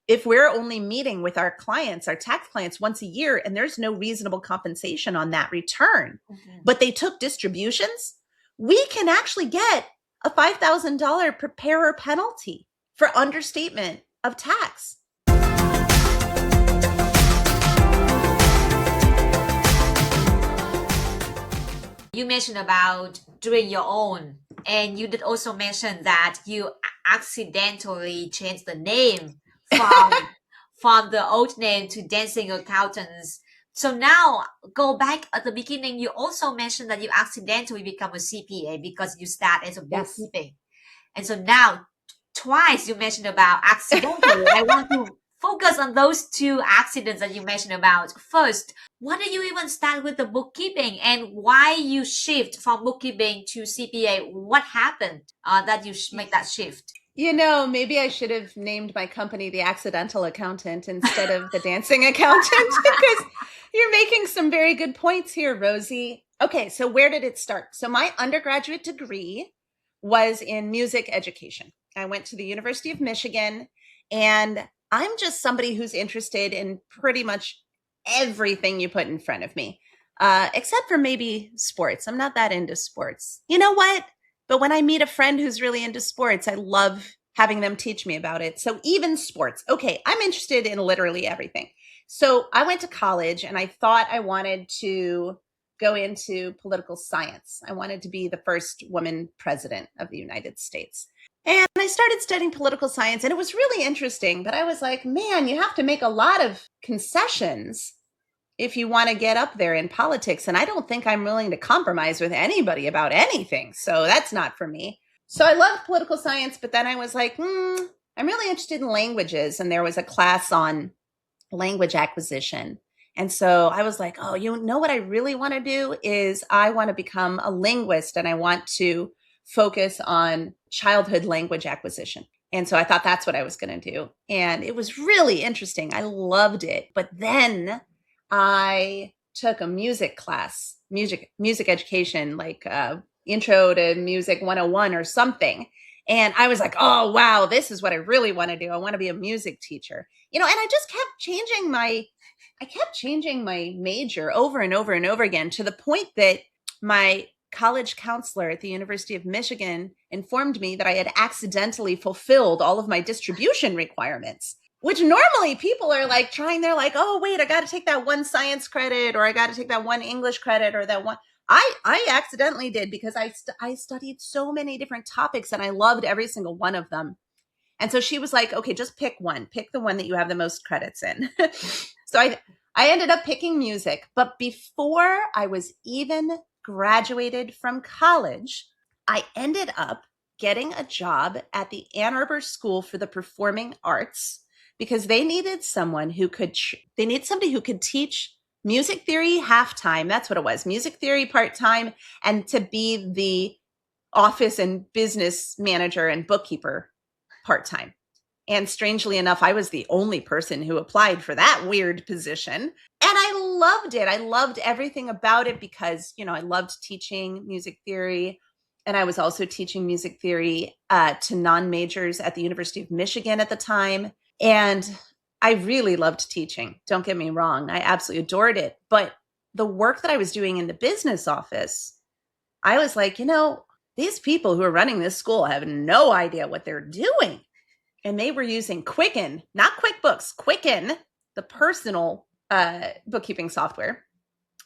if we're only meeting with our clients, our tax clients once a year, and there's no reasonable compensation on that return, but they took distributions, we can actually get a $5,000 preparer penalty for understatement of tax. You mentioned about doing your own, and you did also mention that you accidentally changed the name from the old name to Dancing Accountants. So now, go back at the beginning, you also mentioned that you accidentally become a CPA because you start as a bookkeeping. And so now, twice you mentioned about accidentally. I want to focus on those two accidents that you mentioned about. First, why did you even start with the bookkeeping, and why you shift from bookkeeping to CPA? What happened that you make that shift? Maybe I should have named my company the Accidental Accountant instead of the Dancing Accountant, because you're making some very good points here, Rosey. Okay, so where did it start? So my undergraduate degree was in music education. I went to the University of Michigan, and I'm just somebody who's interested in pretty much everything you put in front of me, except for maybe sports. I'm not that into sports. You know what? But when I meet a friend who's really into sports, I love having them teach me about it. So even sports. Okay, I'm interested in literally everything. So I went to college and I thought I wanted to go into political science. I wanted to be the first woman president of the United States. And I started studying political science, and it was really interesting. But I was like, man, you have to make a lot of concessions if you want to get up there in politics. And I don't think I'm willing to compromise with anybody about anything. So that's not for me. So I love political science, but then I was like, I'm really interested in languages. And there was a class on language acquisition. And so I was like, oh, you know what I really want to do is I want to become a linguist, and I want to focus on childhood language acquisition. And so I thought that's what I was going to do. And it was really interesting. I loved it. But then I took a music class, music education, like Intro to Music 101 or something. And I was like, oh, wow, this is what I really want to do. I want to be a music teacher. And I just kept changing my major over and over and over again, to the point that my college counselor at the University of Michigan informed me that I had accidentally fulfilled all of my distribution requirements, which normally people are like they're like, oh, wait, I got to take that one science credit, or I got to take that one English credit, or that one. I accidentally did, because I studied so many different topics and I loved every single one of them. And so she was like, okay, just pick the one that you have the most credits in. So I ended up picking music. But before I was even graduated from college, I ended up getting a job at the Ann Arbor School for the Performing Arts, because they needed somebody who could teach music theory half-time. That's what it was. Music theory part-time, and to be the office and business manager and bookkeeper part-time. And strangely enough, I was the only person who applied for that weird position. And I loved it. I loved everything about it, because, I loved teaching music theory. And I was also teaching music theory to non-majors at the University of Michigan at the time. And I really loved teaching. Don't get me wrong. I absolutely adored it. But the work that I was doing in the business office, I was like, these people who are running this school have no idea what they're doing. And they were using Quicken, not QuickBooks, Quicken, the personal bookkeeping software,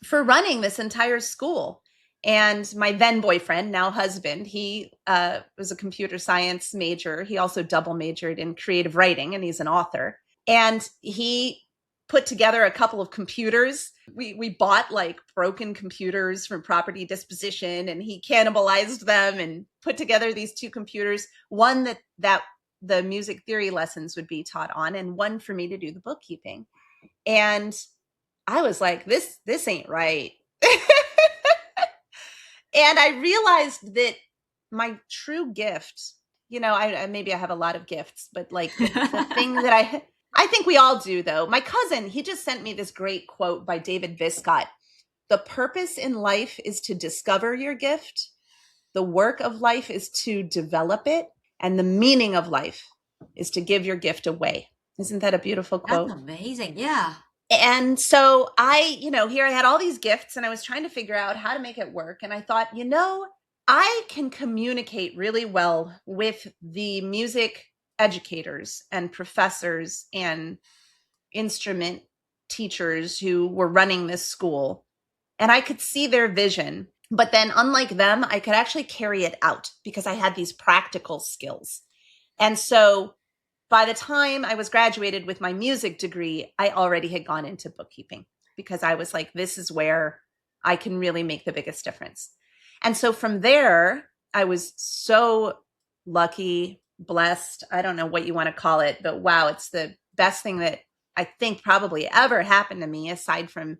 for running this entire school. And my then boyfriend, now husband, he was a computer science major. He also double majored in creative writing, and he's an author. And he put together a couple of computers. We bought like broken computers from property disposition, and he cannibalized them and put together these two computers, one that the music theory lessons would be taught on, and one for me to do the bookkeeping. And I was like, this ain't right. And I realized that my true gift, maybe I have a lot of gifts, but like the thing that I think we all do, though. My cousin, he just sent me this great quote by David Viscott. The purpose in life is to discover your gift. The work of life is to develop it. And the meaning of life is to give your gift away. Isn't that a beautiful That's quote? amazing. Yeah. And so here I had all these gifts and I was trying to figure out how to make it work. And I thought, I can communicate really well with the music educators and professors and instrument teachers who were running this school. And I could see their vision. But then, unlike them, I could actually carry it out because I had these practical skills. And so by the time I was graduated with my music degree, I already had gone into bookkeeping because I was like, this is where I can really make the biggest difference. And so from there, I was so lucky, blessed. I don't know what you want to call it, but wow, it's the best thing that I think probably ever happened to me, aside from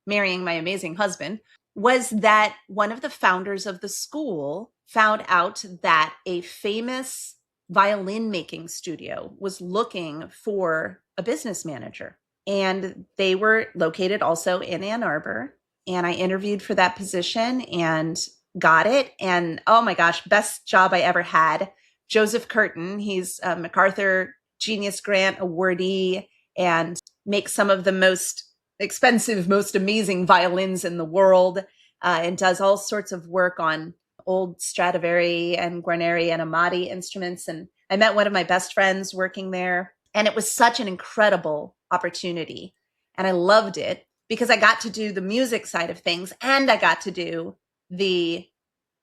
marrying my amazing husband, was that one of the founders of the school found out that a famous violin making studio was looking for a business manager. And they were located also in Ann Arbor. And I interviewed for that position and got it. And oh my gosh, best job I ever had. Joseph Curtin, he's a MacArthur Genius Grant awardee and makes some of the most expensive, most amazing violins in the world, and does all sorts of work on old Stradivari and Guarneri and Amati instruments. And I met one of my best friends working there. And it was such an incredible opportunity. And I loved it because I got to do the music side of things and I got to do the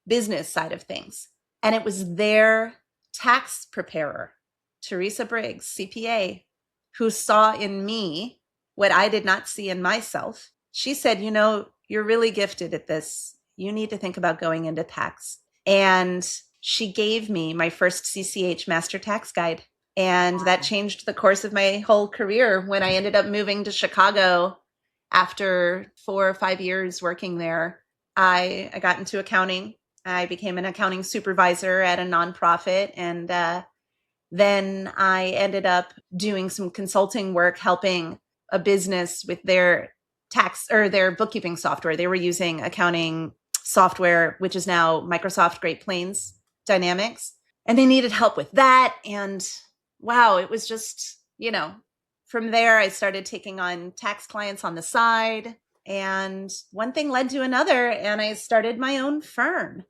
business side of things. And it was their tax preparer, Teresa Briggs, CPA, who saw in me what I did not see in myself. She said, you're really gifted at this. You need to think about going into tax. And she gave me my first CCH Master Tax Guide. And that changed the course of my whole career when I ended up moving to Chicago after 4 or 5 years working there. I got into accounting. I became an accounting supervisor at a nonprofit. And then I ended up doing some consulting work, helping a business with their tax or their bookkeeping software. They were using accounting software, which is now Microsoft Great Plains Dynamics. And they needed help with that. And wow, it was just, from there, I started taking on tax clients on the side. And one thing led to another. And I started my own firm.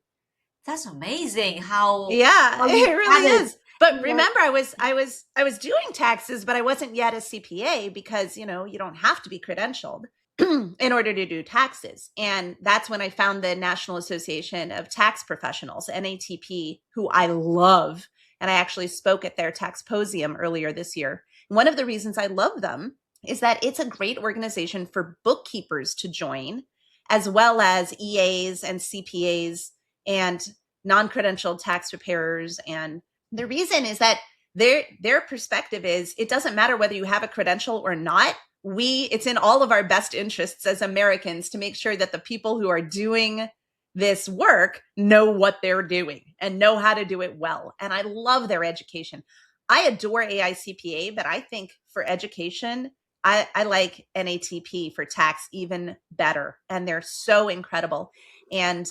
That's amazing. How it really is. But Yeah. remember, I was doing taxes, but I wasn't yet a CPA because, you don't have to be credentialed in order to do taxes. And that's when I found the National Association of Tax Professionals, NATP, who I love. And I actually spoke at their taxposium earlier this year. One of the reasons I love them is that it's a great organization for bookkeepers to join, as well as EAs and CPAs and non-credentialed tax preparers. And the reason is that their perspective is it doesn't matter whether you have a credential or not. It's in all of our best interests as Americans to make sure that the people who are doing this work know what they're doing and know how to do it well. And I love their education. I adore AICPA, but I think for education, I like NATP for tax even better. And they're so incredible. And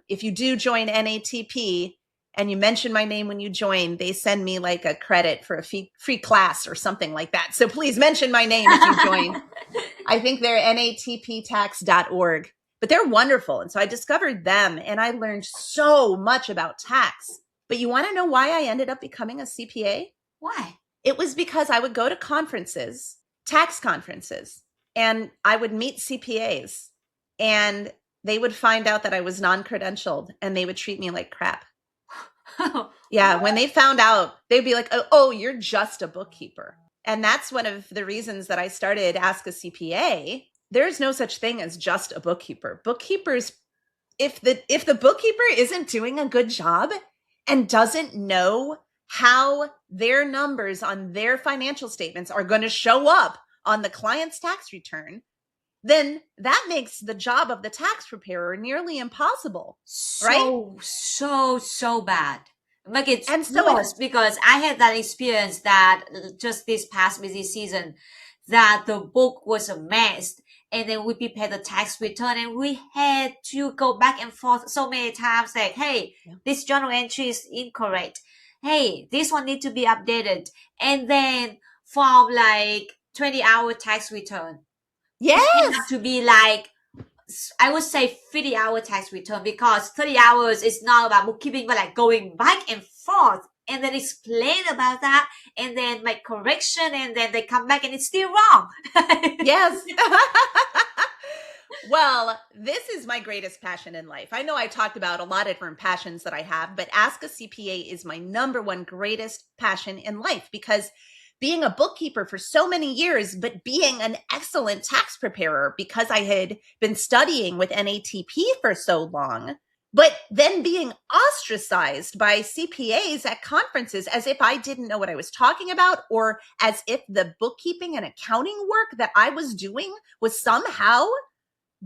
if you do join NATP and you mention my name when you join, they send me like a credit for a free class or something like that. So please mention my name if you join. I think they're natptax.org, but they're wonderful. And so I discovered them and I learned so much about tax. But you want to know why I ended up becoming a CPA? Why? It was because I would go to conferences, tax conferences, and I would meet CPAs and they would find out that I was non-credentialed and they would treat me like crap. Yeah, when they found out, they'd be like, oh, you're just a bookkeeper. And that's one of the reasons that I started Ask a CPA. There's no such thing as just a bookkeeper. Bookkeepers, if the bookkeeper isn't doing a good job and doesn't know how their numbers on their financial statements are going to show up on the client's tax return, then that makes the job of the tax preparer nearly impossible, right? So bad. Like it's worse because I had that experience that just this past busy season that the book was a mess and then we prepared the tax return and we had to go back and forth so many times like, hey, this journal entry is incorrect. Hey, this one needs to be updated. And then from like 20-hour tax return. It have Yes. to be like, I would say 50-hour tax return, because 30 hours is not about bookkeeping, but like going back and forth and then explain about that and then make correction and then they come back and it's still wrong. Yes. Well, this is my greatest passion in life. I know I talked about a lot of different passions that I have, but Ask a CPA is my number one greatest passion in life, because being a bookkeeper for so many years, but being an excellent tax preparer because I had been studying with NATP for so long, but then being ostracized by CPAs at conferences as if I didn't know what I was talking about, or as if the bookkeeping and accounting work that I was doing was somehow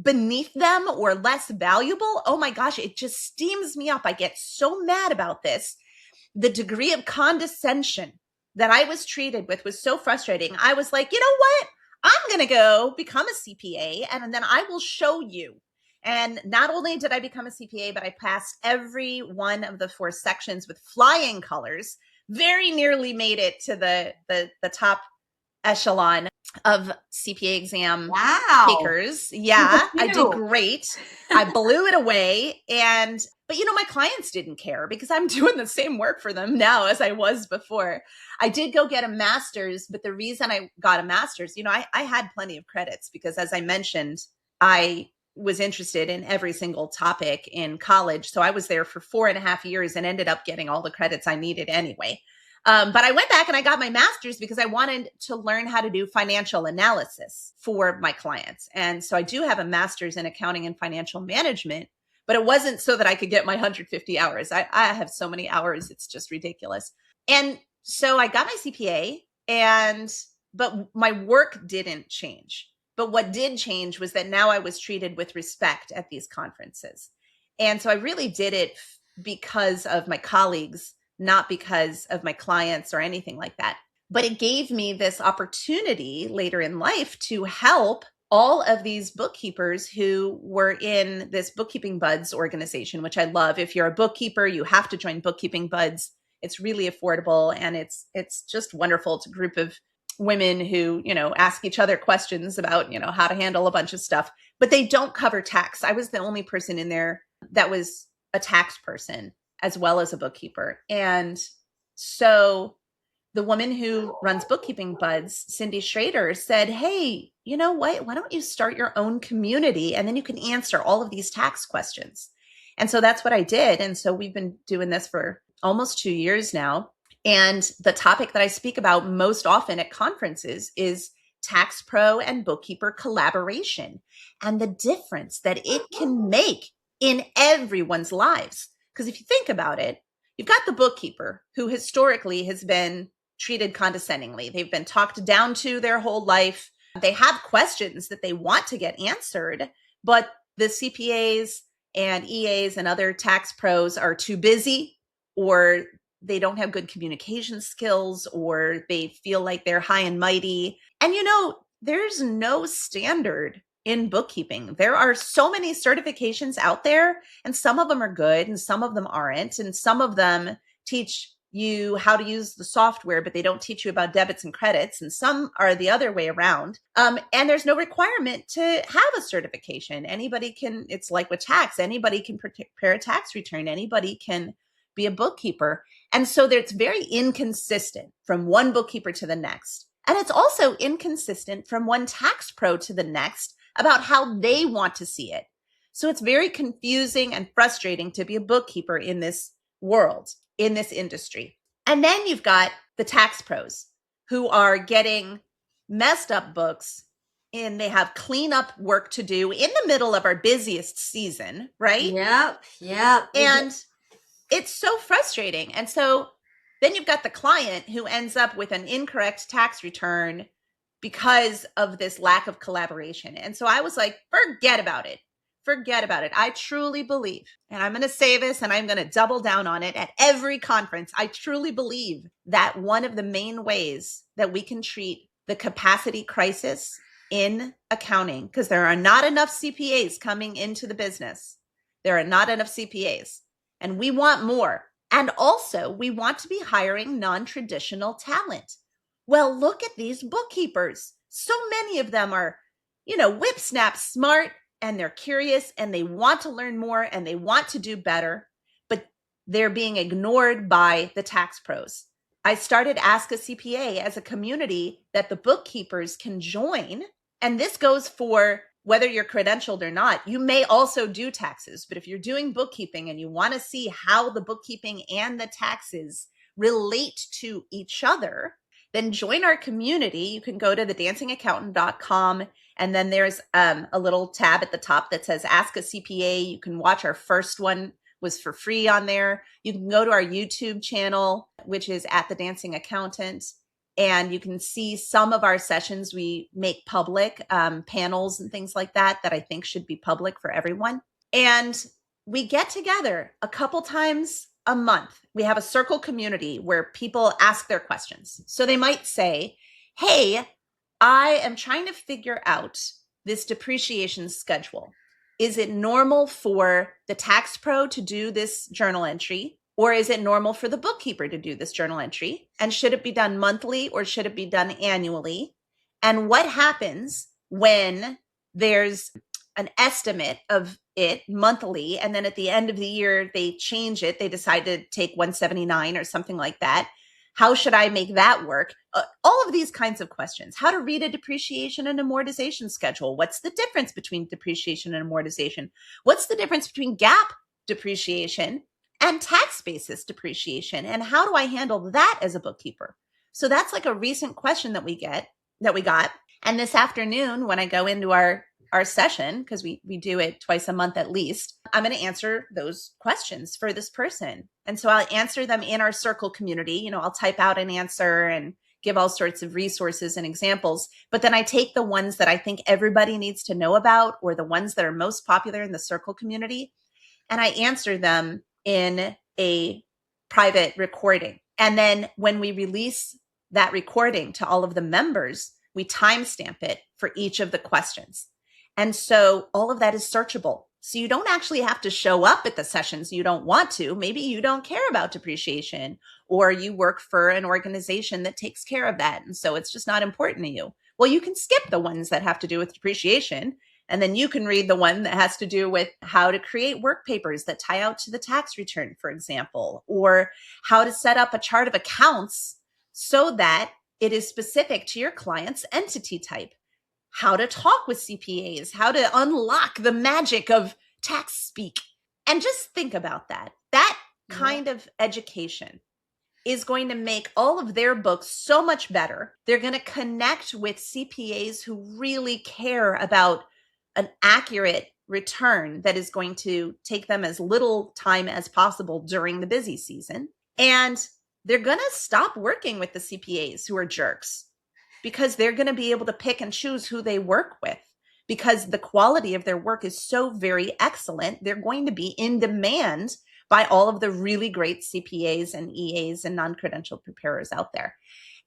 beneath them or less valuable. Oh my gosh, it just steams me up. I get so mad about this. The degree of condescension that I was treated with was so frustrating. I was like, you know what? I'm going to go become a CPA and then I will show you. And not only did I become a CPA, but I passed every one of the 4 sections with flying colors, very nearly made it to the top echelon of CPA exam takers. Yeah, I did great. I blew it away. But my clients didn't care because I'm doing the same work for them now as I was before. I did go get a master's, but the reason I got a master's, I had plenty of credits because, as I mentioned, I was interested in every single topic in college. So I was there for 4.5 years and ended up getting all the credits I needed anyway. But I went back and I got my master's because I wanted to learn how to do financial analysis for my clients. And so I do have a master's in accounting and financial management, but it wasn't so that I could get my 150 hours. I have so many hours. It's just ridiculous. And so I got my CPA but my work didn't change. But what did change was that now I was treated with respect at these conferences. And so I really did it because of my colleagues, not because of my clients or anything like that. But it gave me this opportunity later in life to help all of these bookkeepers who were in this Bookkeeping Buds organization, which I love. If you're a bookkeeper, you have to join Bookkeeping Buds. It's really affordable and it's just wonderful. It's a group of women who, ask each other questions about, how to handle a bunch of stuff, but they don't cover tax. I was the only person in there that was a tax person as well as a bookkeeper. And so the woman who runs Bookkeeping Buds, Cindy Schrader, said, hey, you know what? Why don't you start your own community and then you can answer all of these tax questions? And so that's what I did. And so we've been doing this for almost 2 years now. And the topic that I speak about most often at conferences is tax pro and bookkeeper collaboration and the difference that it can make in everyone's lives. Because if you think about it, you've got the bookkeeper who historically has been treated condescendingly. They've been talked down to their whole life. They have questions that they want to get answered, but the CPAs and EAs and other tax pros are too busy, or they don't have good communication skills, or they feel like they're high and mighty. And there's no standard in bookkeeping. There are so many certifications out there, and some of them are good and some of them aren't. And some of them teach you how to use the software, but they don't teach you about debits and credits. And some are the other way around. And there's no requirement to have a certification. Anybody can, it's like with tax, anybody can prepare a tax return. Anybody can be a bookkeeper. And so it's very inconsistent from one bookkeeper to the next. And it's also inconsistent from one tax pro to the next about how they want to see it. So it's very confusing and frustrating to be a bookkeeper in this world, in this industry. And then you've got the tax pros who are getting messed up books and they have cleanup work to do in the middle of our busiest season, right? Yep. And it's so frustrating. And so then you've got the client who ends up with an incorrect tax return because of this lack of collaboration. And so I was like, forget about it. Forget about it. I truly believe, and I'm going to say this and I'm going to double down on it at every conference. I truly believe that one of the main ways that we can treat the capacity crisis in accounting, because there are not enough CPAs coming into the business. There are not enough CPAs. And we want more. And also, we want to be hiring non-traditional talent. well, look at these bookkeepers. So many of them are, whip snap smart, and they're curious and they want to learn more and they want to do better, but they're being ignored by the tax pros. I started Ask a CPA as a community that the bookkeepers can join. And this goes for whether you're credentialed or not. You may also do taxes, but if you're doing bookkeeping and you want to see how the bookkeeping and the taxes relate to each other, then join our community. You can go to thedancingaccountant.com, and then there's a little tab at the top that says Ask a CPA. You can watch our first one, was for free on there. You can go to our YouTube channel, which is at The Dancing Accountant, and you can see some of our sessions we make public, panels and things like that I think should be public for everyone. And we get together a couple times a month. We have a circle community where people ask their questions. So they might say, hey, I am trying to figure out this depreciation schedule. Is it normal for the tax pro to do this journal entry, or is it normal for the bookkeeper to do this journal entry? And should it be done monthly or should it be done annually? And what happens when there's an estimate of it monthly, and then at the end of the year, they change it. They decide to take 179 or something like that. How should I make that work? All of these kinds of questions. How to read a depreciation and amortization schedule. What's the difference between depreciation and amortization? What's the difference between GAAP depreciation and tax basis depreciation? And how do I handle that as a bookkeeper? So that's like a recent question that we got. And this afternoon, when I go into our session, because we do it twice a month at least, I'm going to answer those questions for this person. And so I'll answer them in our circle community. I'll type out an answer and give all sorts of resources and examples. But then I take the ones that I think everybody needs to know about, or the ones that are most popular in the circle community, and I answer them in a private recording. And then when we release that recording to all of the members, we timestamp it for each of the questions. And so all of that is searchable. So you don't actually have to show up at the sessions you don't want to. Maybe you don't care about depreciation, or you work for an organization that takes care of that, and so it's just not important to you. Well, you can skip the ones that have to do with depreciation, and then you can read the one that has to do with how to create work papers that tie out to the tax return, for example, or how to set up a chart of accounts so that it is specific to your client's entity type. How to talk with CPAs, how to unlock the magic of tax speak. And just think about that. That kind of education is going to make all of their books so much better. They're going to connect with CPAs who really care about an accurate return that is going to take them as little time as possible during the busy season. And they're going to stop working with the CPAs who are jerks, because they're going to be able to pick and choose who they work with, because the quality of their work is so very excellent. They're going to be in demand by all of the really great CPAs and EAs and non-credentialed preparers out there.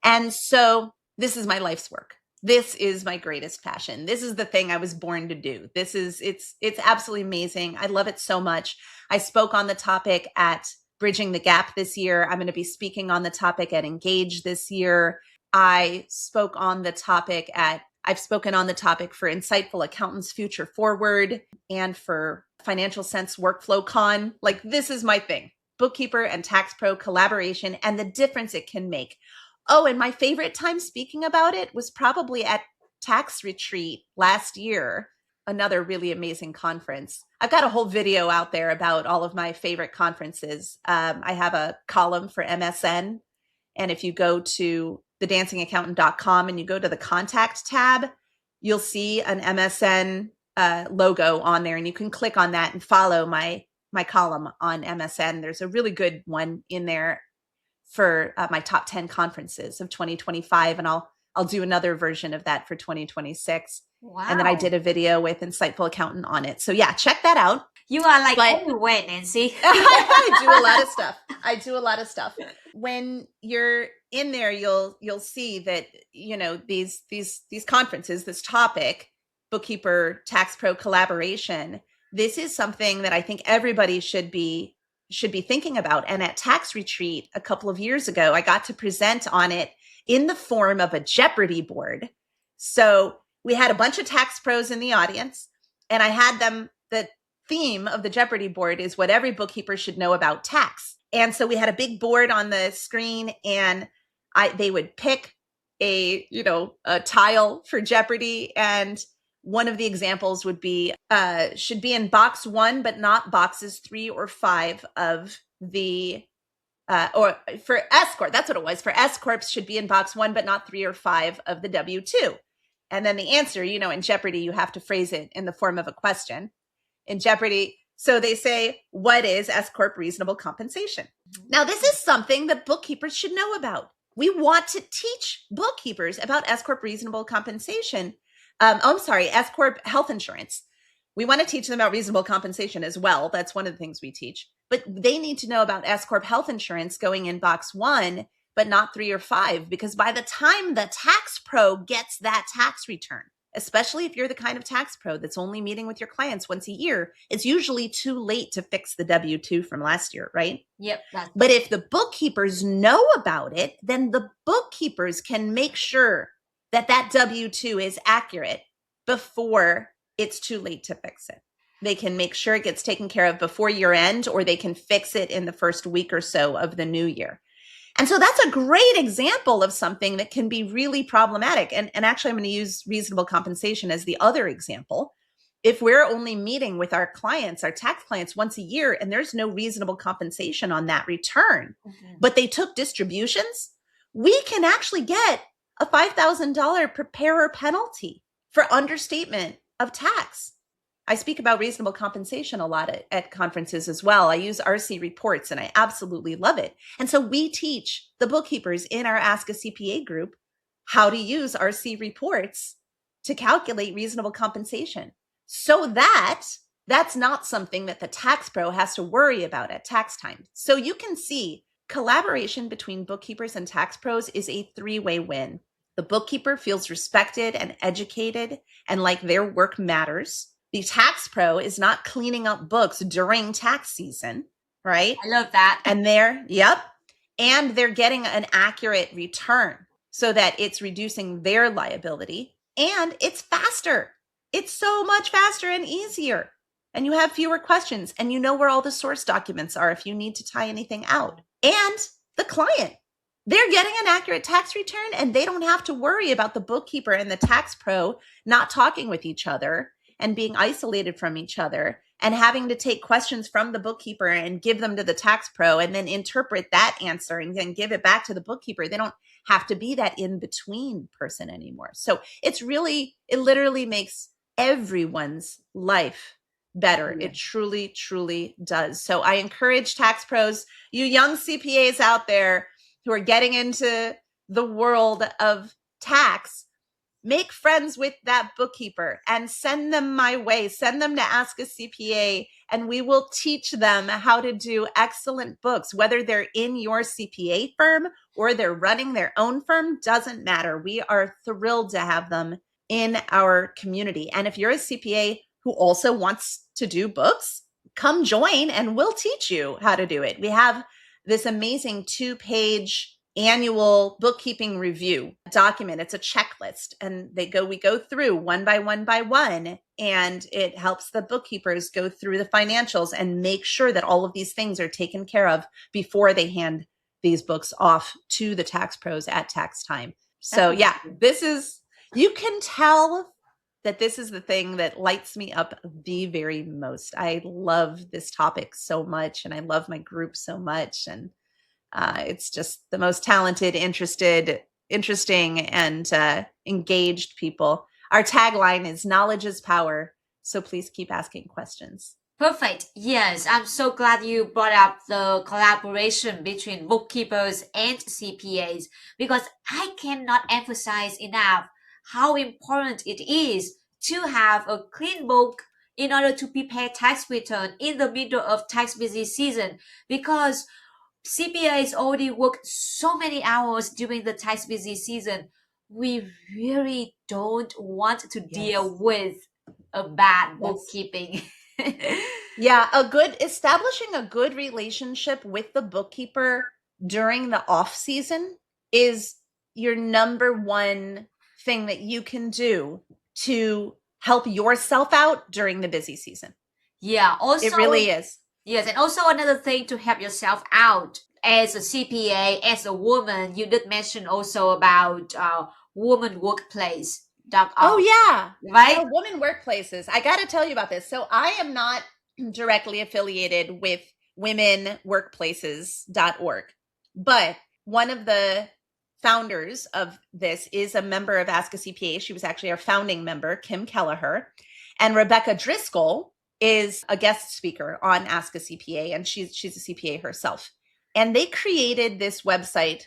And so this is my life's work. This is my greatest passion. This is the thing I was born to do. It's absolutely amazing. I love it so much. I spoke on the topic at Bridging the Gap this year. I'm going to be speaking on the topic at Engage this year. I've spoken on the topic for Insightful Accountants Future Forward and for Financial Sense Workflow Con. Like, this is my thing. Bookkeeper and tax pro collaboration and the difference it can make. Oh, and my favorite time speaking about it was probably at Tax Retreat last year, another really amazing conference. I've got a whole video out there about all of my favorite conferences. I have a column for MSN. And if you go to thedancingaccountant.com and you go to the contact tab, you'll see an MSN logo on there, and you can click on that and follow my column on MSN. There's a really good one in there for my top 10 conferences of 2025, and I'll do another version of that for 2026. Wow. And then I did a video with Insightful Accountant on it. So yeah, check that out. You are like everywhere, Nancy. I do a lot of stuff. When you're in there, you'll see that, these conferences, this topic, bookkeeper, tax pro collaboration, this is something that I think everybody should be thinking about. And at Tax Retreat a couple of years ago, I got to present on it in the form of a Jeopardy board. So we had a bunch of tax pros in the audience, and I had them, the theme of the Jeopardy board is what every bookkeeper should know about tax. And so we had a big board on the screen, and they would pick a tile for Jeopardy. And one of the examples would be, should be in box 1, but not boxes 3 or 5 of the, or for S Corp, that's what it was. For S Corps should be in box 1, but not 3 or 5 of the W-2. And then the answer, in Jeopardy, you have to phrase it in the form of a question. In Jeopardy, so they say, what is S Corp reasonable compensation? Now, this is something that bookkeepers should know about. We want to teach bookkeepers about S Corp reasonable compensation. S Corp health insurance. We want to teach them about reasonable compensation as well. That's one of the things we teach. But they need to know about S Corp health insurance going in box 1, but not 3 or 5, because by the time the tax pro gets that tax return, especially if you're the kind of tax pro that's only meeting with your clients once a year, it's usually too late to fix the W-2 from last year, right? Yep. But if the bookkeepers know about it, then the bookkeepers can make sure that that W-2 is accurate before it's too late to fix it. They can make sure it gets taken care of before year end, or they can fix it in the first week or so of the new year. And so that's a great example of something that can be really problematic. And actually, I'm going to use reasonable compensation as the other example. If we're only meeting with our clients, our tax clients, once a year, and there's no reasonable compensation on that return, but they took distributions, we can actually get a $5,000 preparer penalty for understatement of tax. I speak about reasonable compensation a lot at conferences as well. I use RC reports, and I absolutely love it. And so we teach the bookkeepers in our Ask a CPA group how to use RC reports to calculate reasonable compensation, so that that's not something that the tax pro has to worry about at tax time. So you can see collaboration between bookkeepers and tax pros is a 3-way win. The bookkeeper feels respected and educated and like their work matters. The tax pro is not cleaning up books during tax season, right? I love that. And they're getting an accurate return so that it's reducing their liability, and it's faster. It's so much faster and easier. And you have fewer questions, and you know where all the source documents are if you need to tie anything out. And the client, they're getting an accurate tax return, and they don't have to worry about the bookkeeper and the tax pro not talking with each other and being isolated from each other and having to take questions from the bookkeeper and give them to the tax pro and then interpret that answer and then give it back to the bookkeeper. They don't have to be that in-between person anymore. So it literally makes everyone's life better. It truly, truly does. So I encourage tax pros, you young CPAs out there who are getting into the world of tax, make friends with that bookkeeper and send them my way. Send them to Ask a CPA, and we will teach them how to do excellent books. Whether they're in your CPA firm or they're running their own firm, doesn't matter. We are thrilled to have them in our community. And if you're a CPA who also wants to do books, come join and we'll teach you how to do it. We have this amazing 2-page annual bookkeeping review document. It's a checklist, and we go through one by one, and it helps the bookkeepers go through the financials and make sure that all of these things are taken care of before they hand these books off to the tax pros at tax time. So you can tell that this is the thing that lights me up the very most. I love this topic so much, and I love my group so much, and it's just the most talented, interesting, and engaged people. Our tagline is knowledge is power. So please keep asking questions. Perfect. Yes, I'm so glad you brought up the collaboration between bookkeepers and CPAs, because I cannot emphasize enough how important it is to have a clean book in order to prepare tax return in the middle of tax busy season, because CPAs already work so many hours during the tax busy season. We really don't want to deal with a bad bookkeeping. Yeah, establishing a good relationship with the bookkeeper during the off season is your number one thing that you can do to help yourself out during the busy season. Yeah, also it really is. Yes, and also another thing to help yourself out as a CPA, as a woman, you did mention also about woman workplace.org, Oh yeah. right? So women workplaces. I got to tell you about this. So I am not directly affiliated with womenworkplaces.org, but one of the founders of this is a member of Ask a CPA. She was actually our founding member, Kim Kelleher, and Rebecca Driscoll is a guest speaker on Ask a CPA, and she's a CPA herself. And they created this website.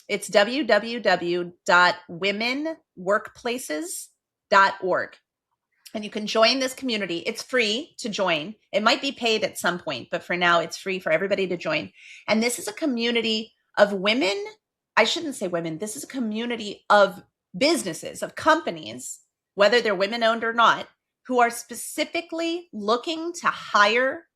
It's www.womenworkplaces.org. And you can join this community. It's free to join. It might be paid at some point, but for now it's free for everybody to join. And this is a community of women. I shouldn't say women. This is a community of businesses, of companies, whether they're women owned or not, who are specifically looking to hire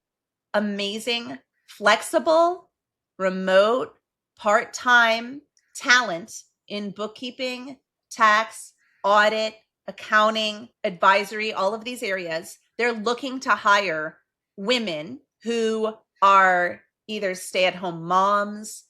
amazing, flexible, remote, part-time talent in bookkeeping, tax, audit, accounting, advisory, all of these areas. They're looking to hire women who are either stay-at-home moms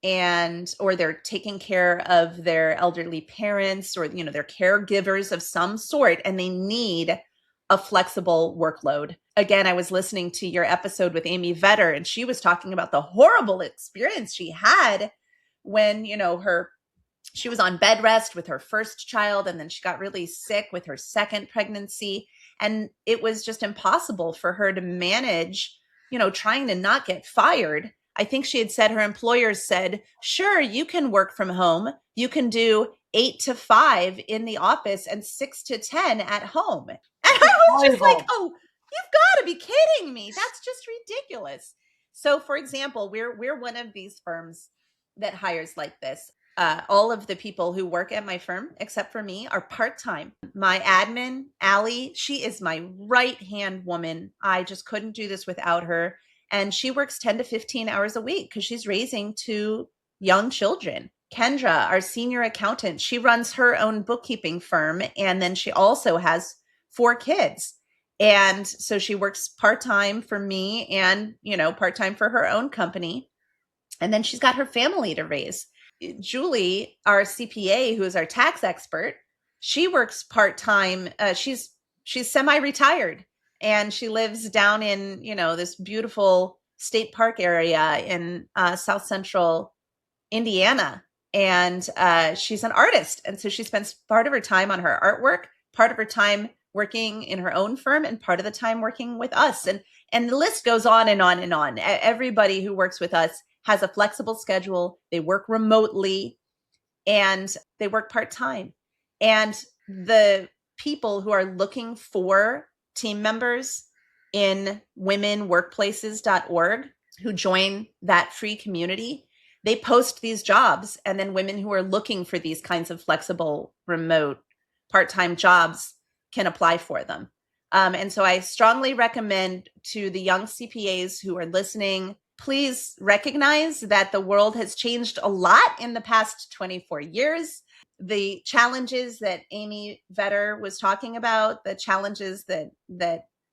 or they're taking care of their elderly parents, or they're caregivers of some sort, and they need a flexible workload. Again, I was listening to your episode with Amy Vetter, and she was talking about the horrible experience she had when, she was on bed rest with her first child, and then she got really sick with her second pregnancy. And it was just impossible for her to manage, trying to not get fired. I think she had said her employers said, sure, you can work from home. You can do 8 to 5 in the office and 6 to 10 at home. And I was just like, oh, you've got to be kidding me. That's just ridiculous. So, for example, we're one of these firms that hires like this. All of the people who work at my firm, except for me, are part-time. My admin, Allie, she is my right-hand woman. I just couldn't do this without her. And she works 10 to 15 hours a week because she's raising 2 young children. Kendra, our senior accountant, she runs her own bookkeeping firm. And then she also has 4 kids. And so she works part-time for me and, part-time for her own company. And then she's got her family to raise. Julie, our CPA, who is our tax expert, she works part-time. She's semi-retired, and she lives down in, this beautiful state park area in South Central Indiana. And she's an artist. And so she spends part of her time on her artwork, part of her time working in her own firm, and part of the time working with us. And the list goes on and on and on. Everybody who works with us has a flexible schedule. They work remotely and they work part-time. And the people who are looking for team members in womenworkplaces.org who join that free community, they post these jobs, and then women who are looking for these kinds of flexible, remote, part-time jobs can apply for them. And so I strongly recommend to the young CPAs who are listening, please recognize that the world has changed a lot in the past 24 years. The challenges that Amy Vetter was talking about, the challenges that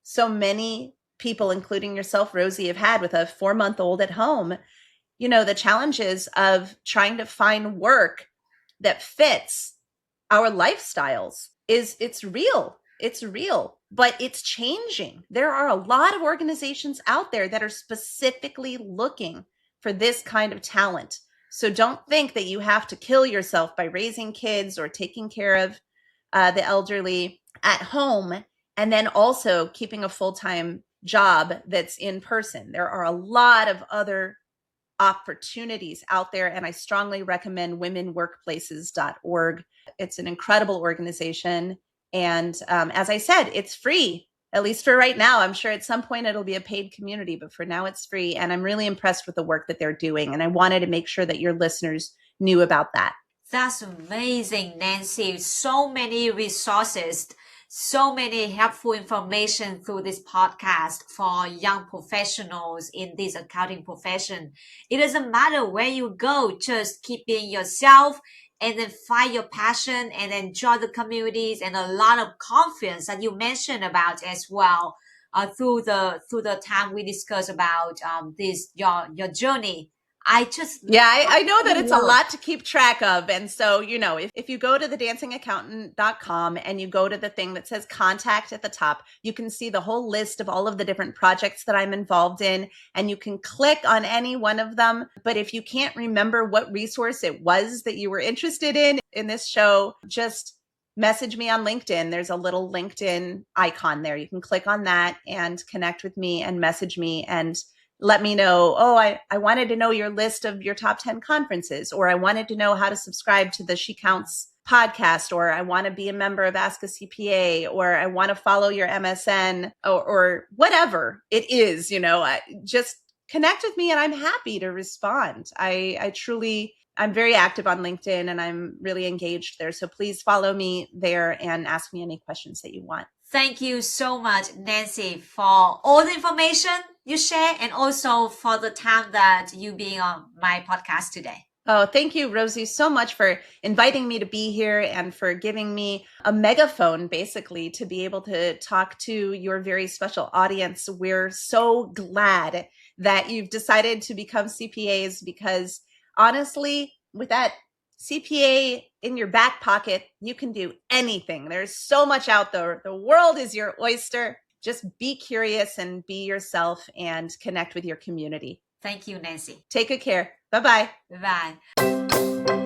so many people, including yourself, Rosey, have had with a 4-month-old at home, the challenges of trying to find work that fits our lifestyles it's real. It's real, but it's changing. There are a lot of organizations out there that are specifically looking for this kind of talent. So don't think that you have to kill yourself by raising kids or taking care of the elderly at home, and then also keeping a full-time job that's in person. There are a lot of other opportunities out there, and I strongly recommend womenworkplaces.org. It's an incredible organization. And as I said, it's free, at least for right now. I'm sure at some point it'll be a paid community, but for now it's free. And I'm really impressed with the work that they're doing. And I wanted to make sure that your listeners knew about that. That's amazing, Nancy. So many resources, so many helpful information through this podcast for young professionals in this accounting profession. It doesn't matter where you go, just keep being yourself and then find your passion and then join the communities and a lot of confidence that you mentioned about as well through the time we discussed about this your journey. I know that it's a lot to keep track of. And so, if you go to thedancingaccountant.com and you go to the thing that says contact at the top, you can see the whole list of all of the different projects that I'm involved in, and you can click on any one of them. But if you can't remember what resource it was that you were interested in this show, just message me on LinkedIn. There's a little LinkedIn icon there. You can click on that and connect with me and message me and let me know, I wanted to know your list of your top 10 conferences, or I wanted to know how to subscribe to the She Counts podcast, or I want to be a member of Ask a CPA, or I want to follow your MSN, or whatever it is, just connect with me and I'm happy to respond. I'm very active on LinkedIn and I'm really engaged there. So please follow me there and ask me any questions that you want. Thank you so much, Nancy, for all the information you share and also for the time that you being on my podcast today. Oh, thank you, Rosey, so much for inviting me to be here and for giving me a megaphone, basically, to be able to talk to your very special audience. We're so glad that you've decided to become CPAs because honestly, with that CPA in your back pocket, you can do anything. There's so much out there. The world is your oyster. Just be curious and be yourself and connect with your community. Thank you, Nancy. Take good care. Bye-bye. Bye-bye.